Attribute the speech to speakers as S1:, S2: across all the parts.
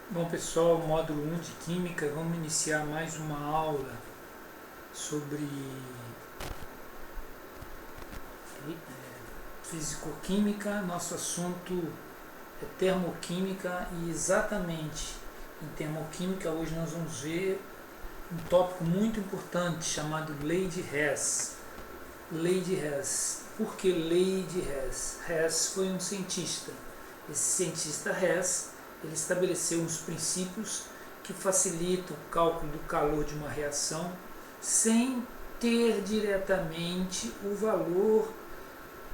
S1: Bom pessoal, módulo 1 de Química, vamos iniciar mais uma aula sobre Físico-Química. Nosso assunto é Termoquímica e exatamente em Termoquímica hoje nós vamos ver um tópico muito importante chamado Lei de Hess. Lei de Hess. Por que Lei de Hess? Hess foi um cientista. Esse cientista Hess, ele estabeleceu uns princípios que facilitam o cálculo do calor de uma reação sem ter diretamente o valor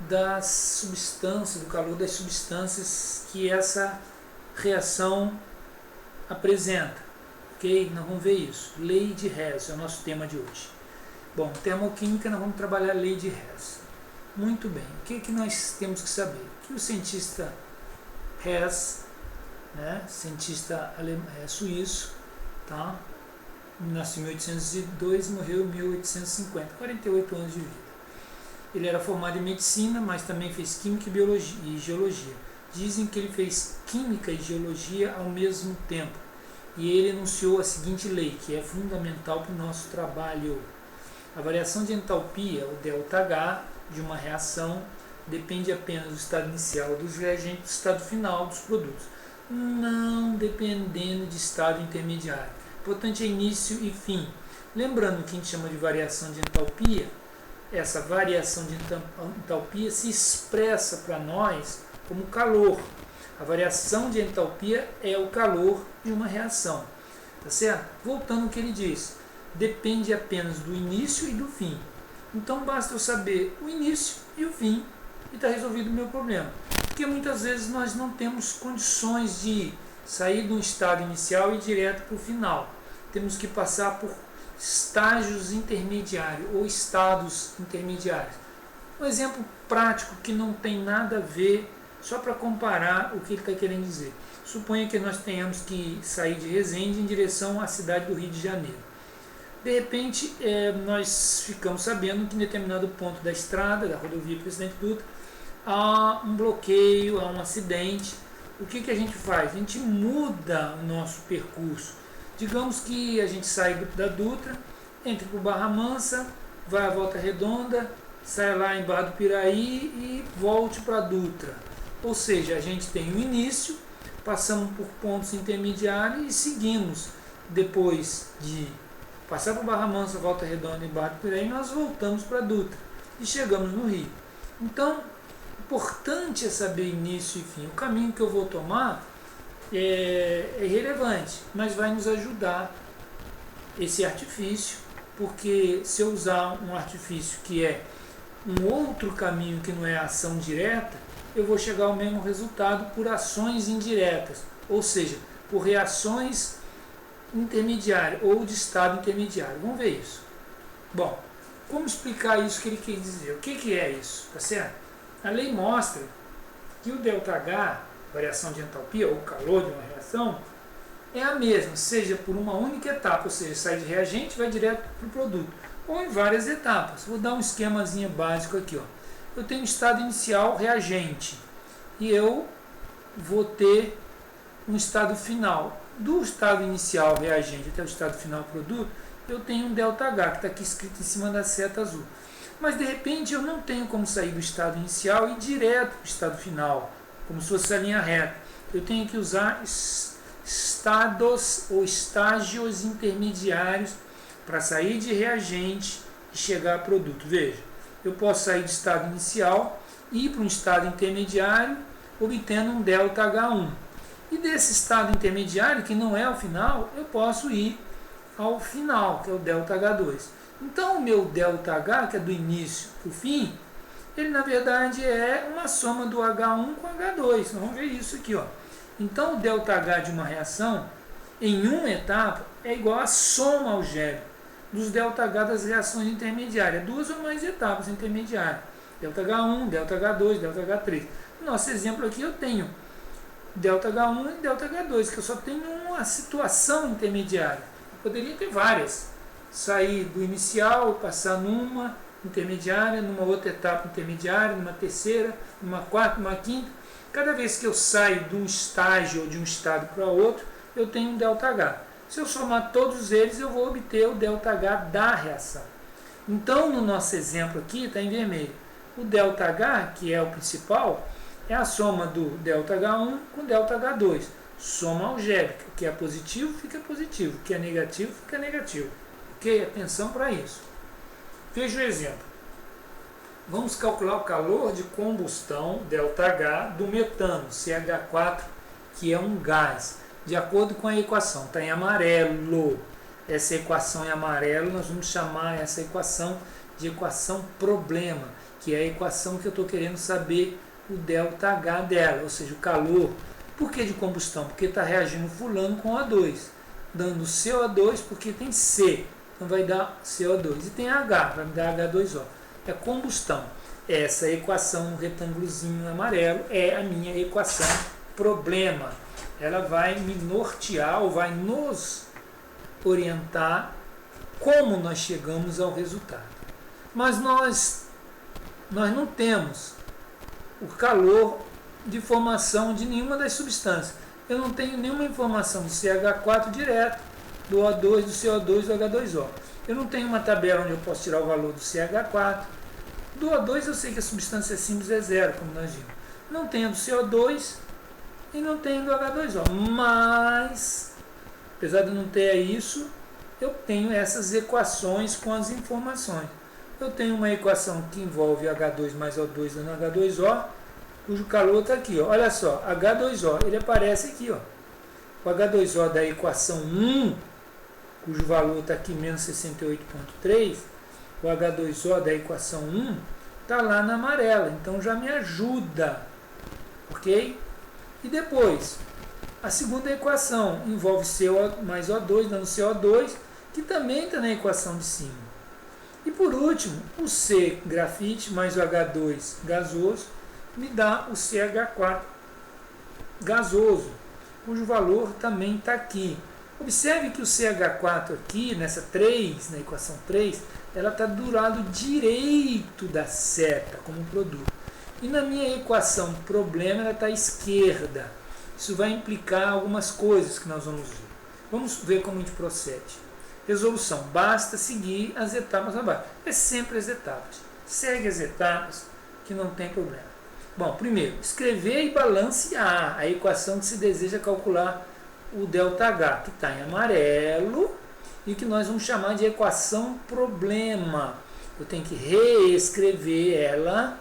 S1: das substâncias, do calor das substâncias que essa reação apresenta. Ok? Nós vamos ver isso. Lei de Hess é o nosso tema de hoje. Bom, termoquímica, nós vamos trabalhar a lei de Hess. Muito bem. O que nós temos que saber? Que o cientista Hess, cientista suíço, tá? Nasceu em 1802 e morreu em 1850, 48 anos de vida. Ele era formado em medicina, mas também fez química e biologia e geologia. Dizem que ele fez química e geologia ao mesmo tempo. E ele enunciou a seguinte lei, que é fundamental para o nosso trabalho. A variação de entalpia, o ΔH, de uma reação depende apenas do estado inicial dos reagentes do estado final dos produtos, não dependendo de estado intermediário. O importante é início e fim. Lembrando que a gente chama de variação de entalpia, essa variação de entalpia se expressa para nós como calor. A variação de entalpia é o calor de uma reação. Tá certo? Voltando ao que ele diz, depende apenas do início e do fim. Então basta eu saber o início e o fim e está resolvido o meu problema. Porque muitas vezes nós não temos condições de sair de um estado inicial e ir direto para o final. Temos que passar por estágios intermediários ou estados intermediários. Um exemplo prático que não tem nada a ver, só para comparar o que ele está querendo dizer. Suponha que nós tenhamos que sair de Resende em direção à cidade do Rio de Janeiro. De repente, nós ficamos sabendo que em determinado ponto da estrada, da rodovia Presidente Dutra, há um bloqueio, há um acidente. O que a gente faz? A gente muda o nosso percurso. Digamos que a gente sai da Dutra, entre por Barra Mansa, vai à Volta Redonda, sai lá em Barra do Piraí e volte para a Dutra. Ou seja, a gente tem o início, passamos por pontos intermediários e seguimos. Depois de passar por Barra Mansa, Volta Redonda e Barra do Piraí, nós voltamos para a Dutra e chegamos no Rio. Então, importante é saber início e fim. O caminho que eu vou tomar é irrelevante, mas vai nos ajudar esse artifício, porque se eu usar um artifício que é um outro caminho que não é ação direta, eu vou chegar ao mesmo resultado por ações indiretas, ou seja, por reações intermediárias ou de estado intermediário. Vamos ver isso. Bom, como explicar isso que ele quer dizer? O que é isso? Tá certo? A lei mostra que o ΔH, variação de entalpia ou calor de uma reação, é a mesma, seja por uma única etapa, ou seja, sai de reagente e vai direto para o produto, ou em várias etapas. Vou dar um esquemazinho básico aqui. Eu tenho estado inicial reagente e eu vou ter um estado final. Do estado inicial reagente até o estado final produto, eu tenho um ΔH, que está aqui escrito em cima da seta azul. Mas de repente eu não tenho como sair do estado inicial e ir direto para o estado final, como se fosse a linha reta. Eu tenho que usar estados ou estágios intermediários para sair de reagente e chegar a produto. Veja, eu posso sair do estado inicial e ir para um estado intermediário, obtendo um ΔH1. E desse estado intermediário, que não é o final, eu posso ir ao final, que é o ΔH2. Então o meu ΔH, que é do início para o fim, ele na verdade é uma soma do H1 com H2. Vamos ver isso aqui. Então o ΔH de uma reação em uma etapa é igual a soma algébrica dos ΔH das reações intermediárias, duas ou mais etapas intermediárias, ΔH1, ΔH2, ΔH3. No nosso exemplo aqui eu tenho ΔH1 e ΔH2, que eu só tenho uma situação intermediária. Eu poderia ter várias. Sair do inicial, passar numa intermediária, numa outra etapa intermediária, numa terceira, numa quarta, numa quinta. Cada vez que eu saio de um estágio ou de um estado para outro, eu tenho um ΔH. Se eu somar todos eles, eu vou obter o ΔH da reação. Então, no nosso exemplo aqui, está em vermelho. O ΔH, que é o principal, é a soma do ΔH1 com ΔH2. Soma algébrica. O que é positivo, fica positivo. O que é negativo, fica negativo. Ok? Atenção para isso. Veja o exemplo. Vamos calcular o calor de combustão, ΔH, do metano, CH4, que é um gás, de acordo com a equação. Está em amarelo. Essa equação em amarelo, nós vamos chamar essa equação de equação problema, que é a equação que eu estou querendo saber o ΔH dela, ou seja, o calor. Por que de combustão? Porque está reagindo fulano com O2, dando CO2 porque tem C, então vai dar CO2. E tem H, vai me dar H2O. É combustão. Essa equação no retângulozinho amarelo é a minha equação problema. Ela vai me nortear ou vai nos orientar como nós chegamos ao resultado. Mas nós não temos o calor de formação de nenhuma das substâncias. Eu não tenho nenhuma informação do CH4 direto, do O2, do CO2, do H2O. Eu não tenho uma tabela onde eu posso tirar o valor do CH4. Do O2 eu sei que a substância simples é zero, como nós vimos. Não tenho do CO2 e não tenho do H2O. Mas, apesar de não ter isso, eu tenho essas equações com as informações. Eu tenho uma equação que envolve H2 mais O2 dando H2O, cujo calor está aqui. Ó. Olha só, H2O, ele aparece aqui. Ó. O H2O da equação 1, cujo valor está aqui, menos 68,3, o H2O da equação 1 está lá na amarela, então já me ajuda, ok? E depois, a segunda equação envolve CO mais O2, dando CO2, que também está na equação de cima. E por último, o C, grafite, mais o H2 gasoso, me dá o CH4 gasoso, cujo valor também está aqui. Observe que o CH4 aqui, nessa 3, na equação 3, ela está do lado direito da seta, como produto. E na minha equação problema, ela está à esquerda. Isso vai implicar algumas coisas que nós vamos ver. Vamos ver como a gente procede. Resolução. Basta seguir as etapas abaixo. É sempre as etapas. Segue as etapas que não tem problema. Bom, primeiro, escrever e balancear a equação que se deseja calcular o ΔH, que está em amarelo e que nós vamos chamar de equação problema. Eu tenho que reescrever ela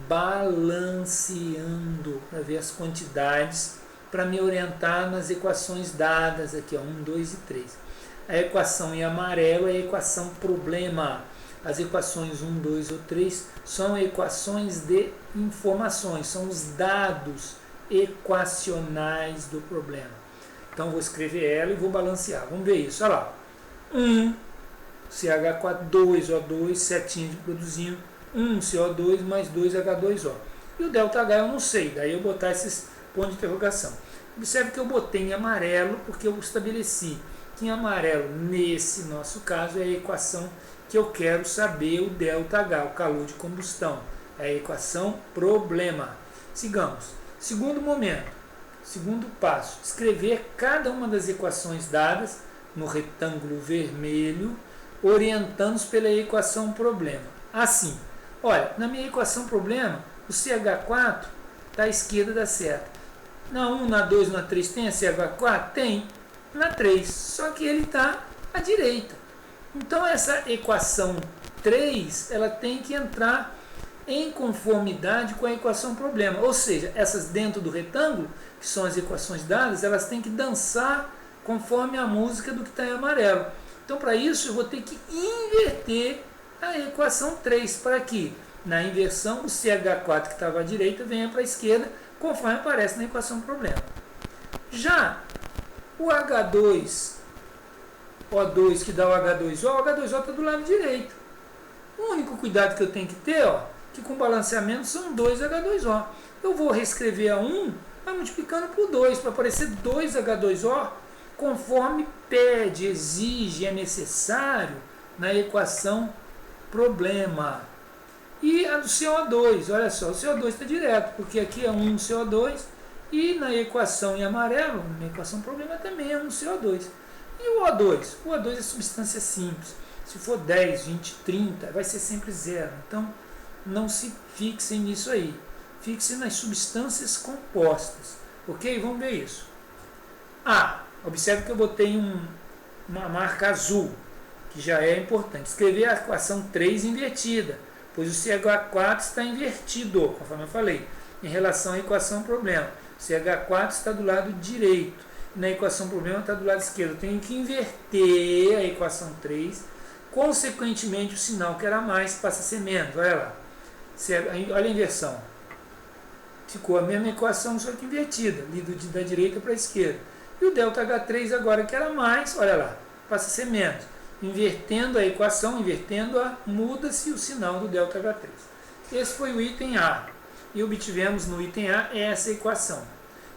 S1: balanceando para ver as quantidades, para me orientar nas equações dadas aqui, ó, 1, 2 e 3. A equação em amarelo é a equação problema. As equações 1, 2 ou 3 são equações de informações, são os dados equacionais do problema. Então, vou escrever ela e vou balancear. Vamos ver isso. Olha lá. 1, CH4, 2, O2, setinha de produzindo. 1, CO2 mais 2, H2O. E o ΔH eu não sei, daí eu botar esses pontos de interrogação. Observe que eu botei em amarelo porque eu estabeleci que em amarelo, nesse nosso caso, é a equação que eu quero saber o ΔH, o calor de combustão. É a equação problema. Sigamos. Segundo momento. Segundo passo, escrever cada uma das equações dadas no retângulo vermelho, orientando-os pela equação problema. Assim, olha, na minha equação problema, o CH4 está à esquerda da seta. Na 1, na 2, na 3 tem a CH4? Tem. Na 3, só que ele está à direita. Então essa equação 3, ela tem que entrar em conformidade com a equação problema. Ou seja, essas dentro do retângulo, que são as equações dadas, elas têm que dançar conforme a música do que está em amarelo. Então, para isso, eu vou ter que inverter a equação 3, para que, na inversão, o CH4 que estava à direita venha para a esquerda, conforme aparece na equação problema. Já o H2, O2 que dá o H2O está do lado direito. O único cuidado que eu tenho que ter, ó, que com balanceamento são 2 H2O. Eu vou reescrever a 1, vai multiplicando por 2, para aparecer 2 H2O, conforme pede, exige, é necessário na equação problema. E a do CO2, olha só, o CO2 está direto, porque aqui é 1 CO2 E na equação em amarelo, na equação problema também é um CO2. E o O2? O O2 é substância simples. Se for 10, 20, 30, vai ser sempre zero. Então, não se fixem nisso aí. Fixe nas substâncias compostas. Ok? Vamos ver isso. Observe que eu botei uma marca azul, que já é importante. Escrever a equação 3 invertida, pois o CH4 está invertido, conforme eu falei, em relação à equação problema. O CH4 está do lado direito, e na equação problema está do lado esquerdo. Eu tenho que inverter a equação 3, consequentemente o sinal que era mais passa a ser menos. Olha lá, olha a inversão. Ficou a mesma equação, só que invertida, lido da direita para a esquerda. E o ΔH3 agora, que era mais, olha lá, passa a ser menos. Invertendo a equação, muda-se o sinal do ΔH3. Esse foi o item A. E obtivemos no item A essa equação.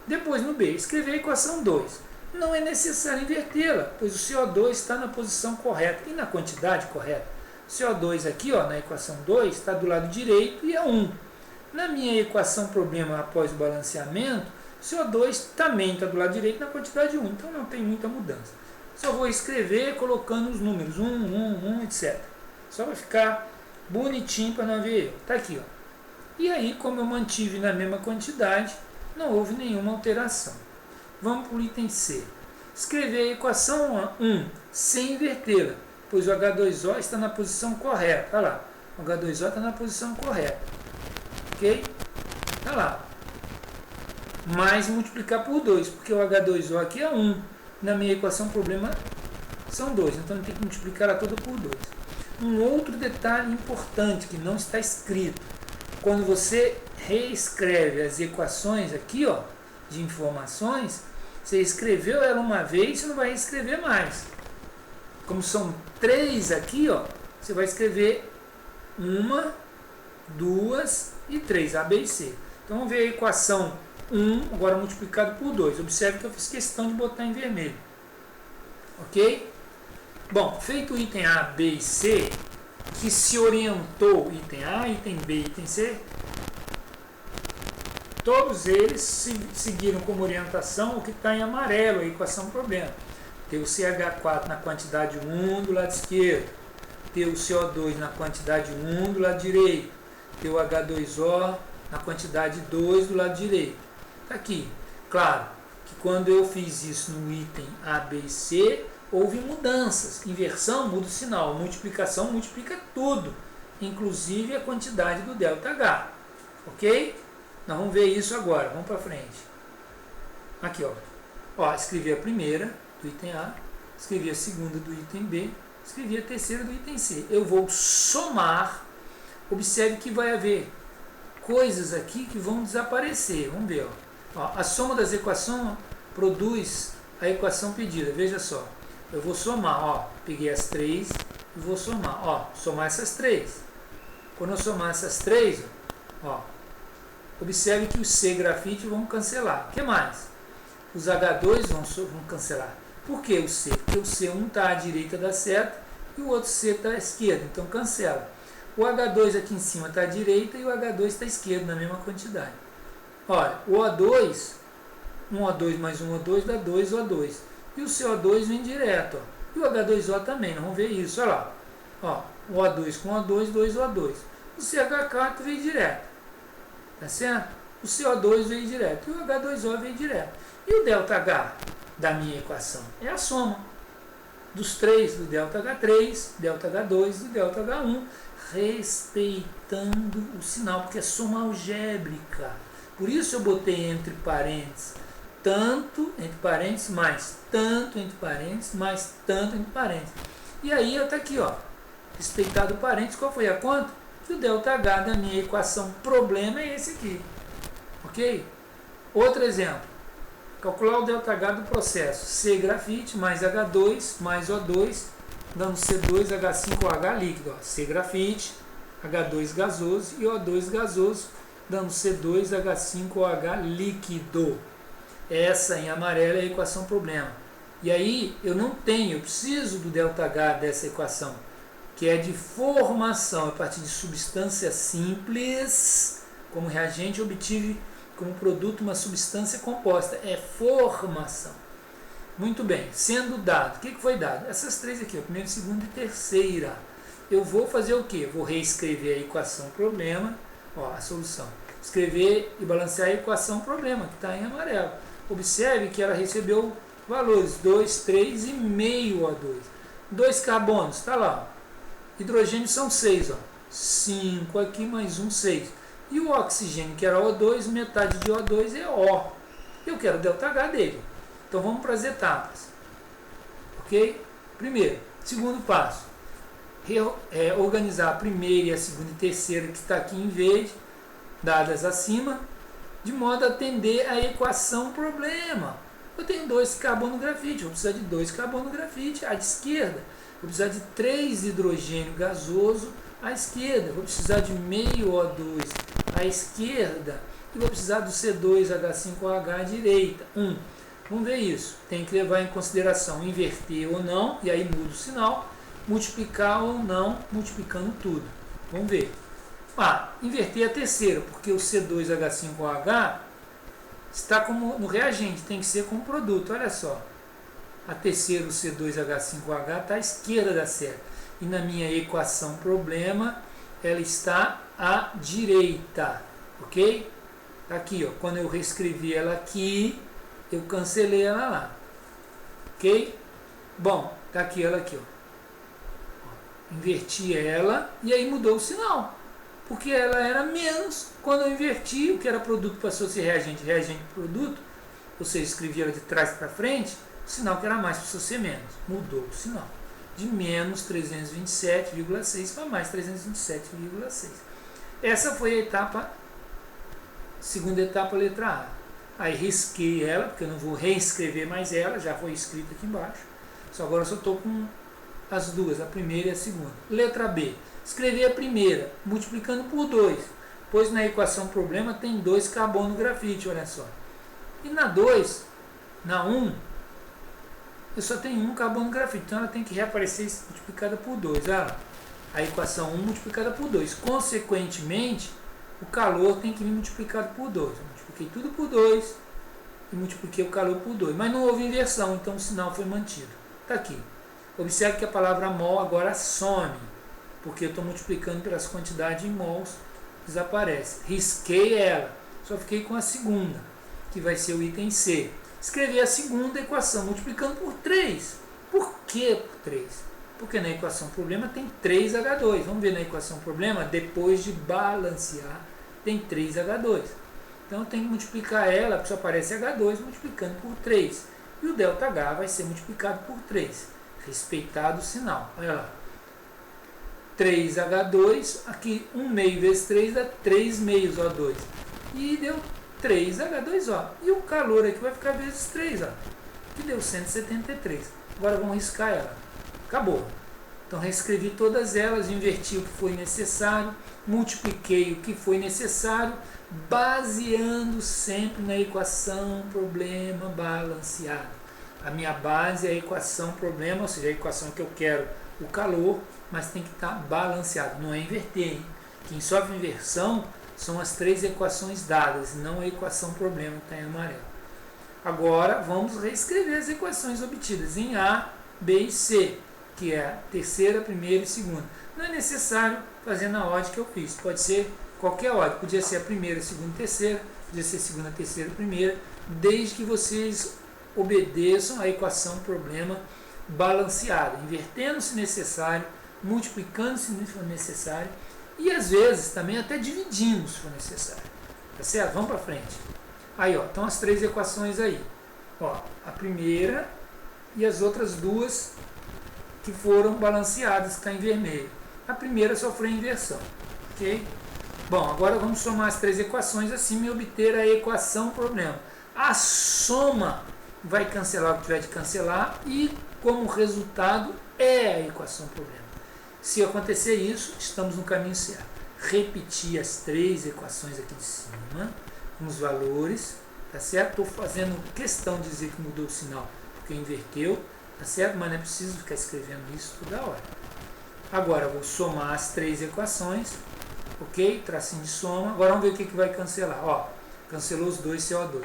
S1: Depois, no B, escrever a equação 2. Não é necessário invertê-la, pois o CO2 está na posição correta e na quantidade correta. O CO2 aqui, na equação 2, está do lado direito e é 1. Na minha equação problema após o balanceamento, o CO2 também está do lado direito na quantidade 1, então não tem muita mudança. Só vou escrever colocando os números 1, etc. Só vai ficar bonitinho para não ver erro. Está aqui. E aí, como eu mantive na mesma quantidade, não houve nenhuma alteração. Vamos para o item C. Escrever a equação 1 sem invertê-la, pois o H2O está na posição correta. Olha lá, o H2O está na posição correta. Ok? Olha lá. Mais multiplicar por 2, porque o H2O aqui é 1. Na minha equação problema são 2, então eu tenho que multiplicar ela toda por 2. Um outro detalhe importante que não está escrito. Quando você reescreve as equações aqui, de informações, você escreveu ela uma vez, você não vai escrever mais. Como são 3 aqui, você vai escrever 1, 2 e 3, A, B e C. Então vamos ver a equação 1, agora multiplicado por 2. Observe que eu fiz questão de botar em vermelho. Ok? Bom, feito o item A, B e C, que se orientou item A, item B e item C, todos eles seguiram como orientação o que está em amarelo, a equação problema. Ter o CH4 na quantidade 1 do lado esquerdo, ter o CO2 na quantidade 1 do lado direito, ter o H2O na quantidade 2 do lado direito. Está aqui. Claro que quando eu fiz isso no item A, B e C, houve mudanças. Inversão muda o sinal, multiplicação multiplica tudo, inclusive a quantidade do ΔH. Ok? Nós vamos ver isso agora. Vamos para frente. Aqui, escrevi a primeira do item A, escrevi a segunda do item B, escrevi a terceira do item C. Eu vou somar. Observe que vai haver coisas aqui que vão desaparecer. Vamos ver. A soma das equações produz a equação pedida. Veja só. Eu vou somar. Peguei as 3 e vou somar. Somar essas 3. Quando eu somar essas 3, observe que os C grafite vão cancelar. O que mais? Os H2 vão cancelar. Por que o C? Porque o C1 está à direita da seta e o outro C está à esquerda. Então cancela. O H2 aqui em cima está à direita e o H2 está à esquerda, na mesma quantidade. Olha, o O2, um O2 mais um O2 dá 2 O2. E o CO2 vem direto. E o H2O também, nós vamos ver isso. Olha lá. O O2 com O2, 2 O2. O CH4 veio direto. Tá certo? O CO2 veio direto. E o H2O veio direto. E o ΔH da minha equação? É a soma dos 3, do ΔH3, ΔH2 e do ΔH1, respeitando o sinal, porque é soma algébrica. Por isso eu botei entre parênteses, tanto entre parênteses, mais tanto entre parênteses, mais tanto entre parênteses. E aí está aqui, respeitado o parênteses, qual foi a conta? Que o ΔH da minha equação problema é esse aqui. Ok? Outro exemplo. Calcular o ΔH do processo C grafite mais H2 mais O2, dando C2H5OH líquido. C grafite, H2 gasoso e O2 gasoso, dando C2H5OH líquido. Essa em amarelo é a equação problema. E aí eu preciso do ΔH dessa equação, que é de formação a partir de substância simples. Como reagente eu obtive como produto uma substância composta. É formação. Muito bem, sendo dado, o que foi dado? Essas três aqui, primeira, segunda e terceira. Eu vou fazer o quê? Vou reescrever a equação problema, a solução. Escrever e balancear a equação problema, que está em amarelo. Observe que ela recebeu valores 2, 3 e meio O2. 2 carbonos, está lá. Hidrogênio são 6, 5 aqui mais 1, 6. E o oxigênio, que era O2, metade de O2 é O. Eu quero o ΔH dele. Então vamos para as etapas. Ok? Primeiro, segundo passo. Organizar a primeira, a segunda e terceira que está aqui em verde, dadas acima, de modo a atender a equação problema. Eu tenho 2 carbono grafite, vou precisar de 2 carbono grafite à esquerda. Vou precisar de 3 hidrogênio gasoso à esquerda. Vou precisar de meio O2 à esquerda. E vou precisar do C2H5OH à direita. Vamos ver isso. Tem que levar em consideração inverter ou não, e aí muda o sinal. Multiplicar ou não, multiplicando tudo. Vamos ver. Inverter a terceira, porque o C2H5OH está como no reagente, tem que ser como produto. Olha só. A terceira, o C2H5OH, está à esquerda da seta. E na minha equação problema, ela está à direita. Ok? Aqui, quando eu reescrevi ela aqui, eu cancelei ela lá. Ok? Bom, está aqui ela aqui. Inverti ela e aí mudou o sinal. Porque ela era menos. Quando eu inverti, o que era produto passou a ser reagente, reagente produto. Ou seja, escrevi ela de trás para frente, o sinal que era mais passou a ser menos. Mudou o sinal. De menos 327,6 para mais 327,6. Essa foi a etapa, segunda etapa, letra A. Aí risquei ela, porque eu não vou reescrever mais ela, já foi escrita aqui embaixo. Agora eu só estou com as duas, a primeira e a segunda. Letra B. Escrever a primeira, multiplicando por 2, pois na equação problema tem 2 carbono grafite, olha só. E na 2, na 1, eu só tenho 1 carbono grafite, então ela tem que reaparecer multiplicada por 2. A equação 1 multiplicada por 2. Consequentemente, o calor tem que vir multiplicado por 2. Eu multipliquei tudo por 2 e multipliquei o calor por 2. Mas não houve inversão, então o sinal foi mantido. Está aqui. Observe que a palavra mol agora some, porque eu estou multiplicando pelas quantidades em mols, desaparece. Risquei ela, só fiquei com a segunda, que vai ser o item C. Escrevi a segunda equação, multiplicando por 3. Por que por 3? Porque na equação problema tem 3H2. Vamos ver na equação problema, depois de balancear, tem 3H2. Então eu tenho que multiplicar ela, porque só aparece H2, multiplicando por 3. E o ΔH vai ser multiplicado por 3. Respeitado o sinal. Olha lá. 3H2, aqui 1 meio vezes 3 dá 3 meios O2. E deu 3H2O. E o calor aqui vai ficar vezes 3, que deu 173. Agora vamos riscar ela. Acabou. Então reescrevi todas elas, inverti o que foi necessário, multipliquei o que foi necessário, baseando sempre na equação problema balanceado. A minha base é a equação problema, ou seja, a equação que eu quero o calor, mas tem que estar balanceado, não é inverter, hein? Quem sofre inversão são as 3 equações dadas, não a equação problema que está em amarelo. Agora vamos reescrever as equações obtidas em A, B e C, que é a terceira, primeira e segunda. Não é necessário fazer na ordem que eu fiz, pode ser qualquer ordem, podia ser a primeira, segunda, terceira, podia ser segunda, terceira, primeira, desde que vocês obedeçam a equação problema balanceada, invertendo se necessário, multiplicando se for necessário e às vezes também até dividindo se for necessário. Tá certo? Vamos para frente. Aí, estão as 3 equações aí. A primeira e as outras duas que foram balanceadas, que está em vermelho. A primeira sofreu inversão. Ok? Bom, agora vamos somar as 3 equações assim e obter a equação problema. A soma vai cancelar o que tiver de cancelar e, como resultado, é a equação problema. Se acontecer isso, estamos no caminho certo. Repetir as 3 equações aqui de cima, com os valores, tá certo? Estou fazendo questão de dizer que mudou o sinal, porque inverteu, tá certo? Mas não é preciso ficar escrevendo isso toda hora. Agora, eu vou somar as 3 equações, ok? Tracinho de soma. Agora vamos ver o que vai cancelar. cancelou os dois CO2.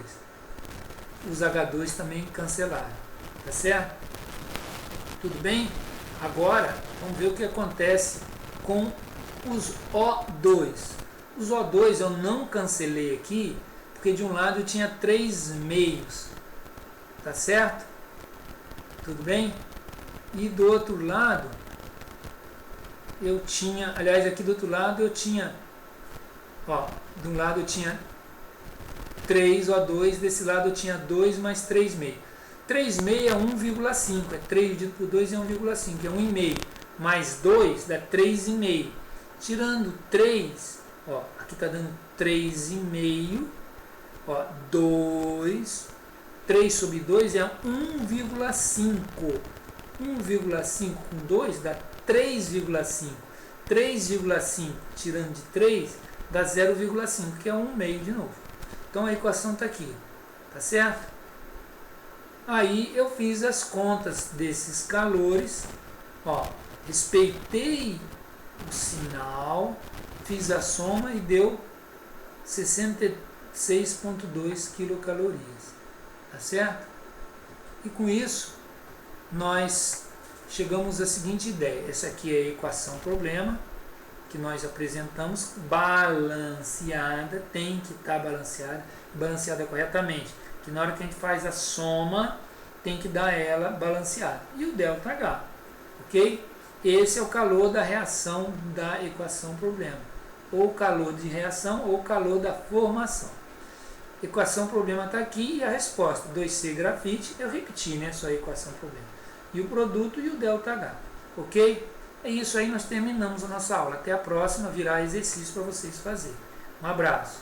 S1: Os H2 também cancelaram, tá certo? Tudo bem? Agora, vamos ver o que acontece com os O2. Os O2 eu não cancelei aqui, porque de um lado eu tinha 3 meios, tá certo? Tudo bem? E do outro lado, eu tinha, aliás, aqui do outro lado eu tinha, ó, de um lado eu tinha 3 O2, desse lado eu tinha 2 mais 3 meio. 3 meio é 1,5, é 3 dividido por 2 é 1,5, é 1,5, mais 2 dá 3,5. Tirando 3, ó, aqui está dando 3,5, ó, 2, 3 sobre 2 é 1,5. 1,5 com 2 dá 3,5. 3,5 tirando de 3 dá 0,5, que é 1,5 de novo. Então a equação está aqui, tá certo? Aí eu fiz as contas desses calores, ó, respeitei o sinal, fiz a soma e deu 66,2 quilocalorias, tá certo? E com isso nós chegamos à seguinte ideia. Essa aqui é a equação problema que nós apresentamos, balanceada, tem que estar balanceada corretamente, que na hora que a gente faz a soma tem que dar ela balanceada, e o ΔH, ok? Esse é o calor da reação da equação problema, ou calor de reação ou calor da formação. Equação problema está aqui e a resposta 2C grafite, eu repeti, né, só a equação problema, e o produto e o ΔH, ok? É isso aí, nós terminamos a nossa aula. Até a próxima, virá exercício para vocês fazerem. Um abraço.